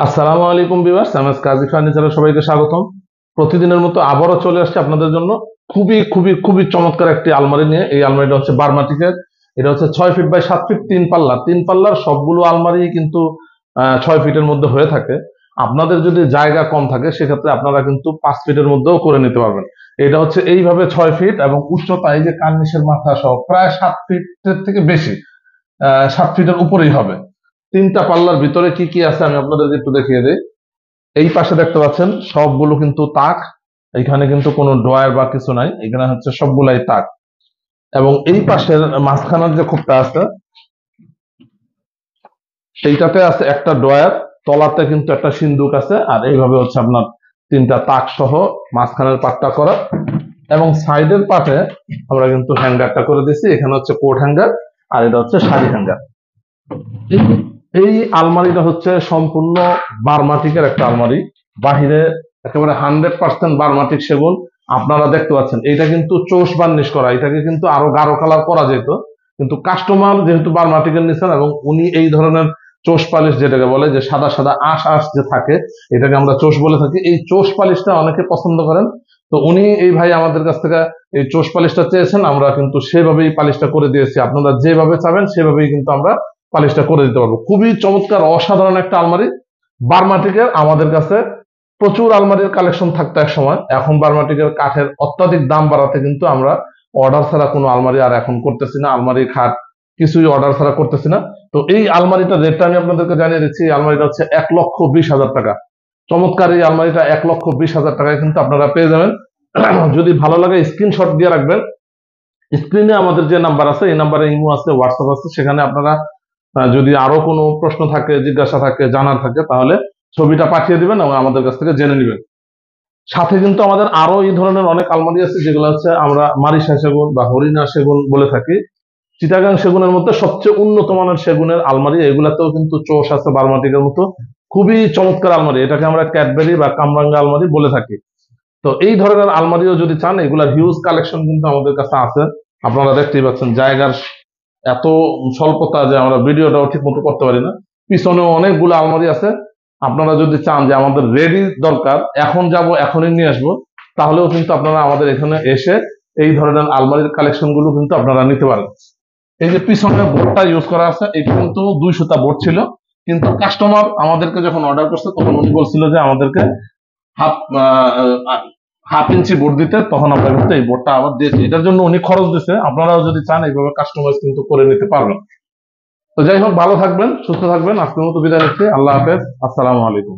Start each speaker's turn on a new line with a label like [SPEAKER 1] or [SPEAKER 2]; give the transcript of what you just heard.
[SPEAKER 1] আসসালামু আলাইকুম ভিউয়ার্স, আমি কাজী ফার্নিচারে সবাইকে স্বাগতম। প্রতিদিনের মতো আবারও চলে আসছে আপনাদের জন্য খুবই খুবই খুবই চমৎকার একটি আলমারি নিয়ে। এই আলমারিটা হচ্ছে বার্মাটিকের। এটা হচ্ছে 6 ফিট বাই 7 ফিট, 3 পাল্লা। 3 পাল্লার সবগুলো আলমারি কিন্তু 6 ফিটের মধ্যে হয়ে থাকে। আপনাদের যদি জায়গা কম থাকে সেক্ষেত্রে আপনারা কিন্তু 5 ফিটের মধ্যেও করে নিতে পারবেন। এটা হচ্ছে এইভাবে 6 ফিট এবং উচ্চতা এই যে কার্নিশের মাথা সহ প্রায় 7 ফিটের থেকে বেশি, 7 ফিটের উপরেই হবে। 3টা পাল্লার ভিতরে কি কি আছে আমি আপনাদেরকে একটু দেখিয়ে দিই। এই পাশে দেখতে পাচ্ছেন সবগুলো কিন্তু তাক। এখানে কিন্তু কোনো ড্রয়ার বা কিছু নাই, এখানে হচ্ছে সবগুলাই তাক। এবং এই পাশের মাঝখানের যে খোপটা আছে সেইটাতে আছে একটা ড্রয়ার, তলাতে কিন্তু একটা সিন্দুক আছে। আর এইভাবে হচ্ছে আপনার 3টা তাক সহ মাঝখানের পাটটা করা। এবং সাইডের পাটে আমরা কিন্তু হ্যাঙ্গারটা করে দিয়েছি। এখানে হচ্ছে কোট হ্যাঙ্গার আর এটা হচ্ছে শাড়ি হ্যাঙ্গার। এই এই আলমারিটা হচ্ছে সম্পূর্ণ বার্মাটিকের একটা আলমারি। বাহিরে একেবারে 100% বার্মাটিক সেগুন। আপনারা দেখতে পাচ্ছেন এটা কিন্তু চৌষ বার্নিশ করা, এটাকে কিন্তু আরো গাঢ় কালার করা যেত, কিন্তু কাস্টমার যেহেতু বার্মাটিকের নিছেন এবং উনি এই ধরনের চোষ পালিশ, যেটাকে বলে যে সাদা সাদা আঁশ আঁশ যে থাকে, এটাকে আমরা চোষ বলে থাকি, এই চোষ পালিশটা অনেকে পছন্দ করেন। তো উনি এই ভাই আমাদের কাছ থেকে এই চোষ পালিশটা চেয়েছেন, আমরা কিন্তু সেভাবেই পালিশটা করে দিয়েছি। আপনারা যেভাবে চাবেন সেভাবেই কিন্তু আমরা পালিশটা করে দিতে পারবো। খুবই চমৎকার অসাধারণ একটা আলমারি বার্মাটিকের। আমাদের কাছে প্রচুর আলমারির কালেকশন থাকতো এক সময়, এখন বার্মাটিকের কাঠের অত্যাধিক দাম বাড়াতে কিন্তু আমরা অর্ডার ছাড়া কোনো আলমারি আর এখন করতেছি না, আলমারি খাট কিছুই অর্ডার ছাড়া করতেছি না। তো এই আলমারিটার রেটটা আমি আপনাদেরকে জানিয়ে দিচ্ছি। এই আলমারিটা হচ্ছে 1,20,000 টাকা। চমৎকার এই আলমারিটা 1,20,000 টাকায় কিন্তু আপনারা পেয়ে যাবেন। যদি ভালো লাগে স্ক্রিনশট দিয়ে রাখবেন। স্ক্রিনে আমাদের যে নাম্বার আছে এই নাম্বারে ইমো আছে, হোয়াটসঅ্যাপ আছে, সেখানে আপনারা যদি আরো কোনো প্রশ্ন থাকে, জিজ্ঞাসা থাকে, জানার থাকে, তাহলে ছবিটা পাঠিয়ে দিবেন এবং আমাদের কাছ থেকে জেনে নেবেন। সাথে কিন্তু আমাদের আরো এই ধরনের অনেক আলমারি আছে, যেগুলো হচ্ছে আমরা মারিশা সেগুন বা হরিণা সেগুন বলে থাকি। চিটাগাং সেগুনের মধ্যে সবচেয়ে উন্নত মানের সেগুনের আলমারি। এগুলাতেও কিন্তু চোষ আছে বার্মাটিকের মতো। খুবই চমৎকার আলমারি, এটাকে আমরা ক্যাডবেরি বা কামরাঙ্গা আলমারি বলে থাকি। তো এই ধরনের আলমারিও যদি চান, এগুলার হিউজ কালেকশন কিন্তু আমাদের কাছে আছে। আপনারা দেখতেই পাচ্ছেন জায়গার এত স্বল্পতা যে আমরা ভিডিওটাও ঠিক মতো করতে পারি না। পিছনেও অনেকগুলো আলমারি আছে। আপনারা যদি চান যে আমাদের রেডি দরকার, এখন যাব এখনই নিয়ে আসবো, তাহলেও কিন্তু আপনারা আমাদের এখানে এসে এই ধরনের আলমারির কালেকশন গুলো কিন্তু আপনারা নিতে পারেন। এই যে পিছনে বোর্ডটা ইউজ করা আছে, এটা কিন্তু 200টা বোর্ড ছিল, কিন্তু কাস্টমার আমাদেরকে যখন অর্ডার করছে তখন উনি বলছিল যে আমাদেরকে হাফ হাফ ইঞ্চি বোর্ড দিতে, তখন আমরা কিন্তু এই বোর্ডটা আবার দিয়েছি। এটার জন্য উনি খরচ দিচ্ছে। আপনারাও যদি চান এইভাবে কাস্টমাইজ কিন্তু করে নিতে পারবেন। তো যাই হোক, ভালো থাকবেন, সুস্থ থাকবেন। আজকের মতো বিদায় নিচ্ছি। আল্লাহ হাফেজ, আসসালামু আলাইকুম।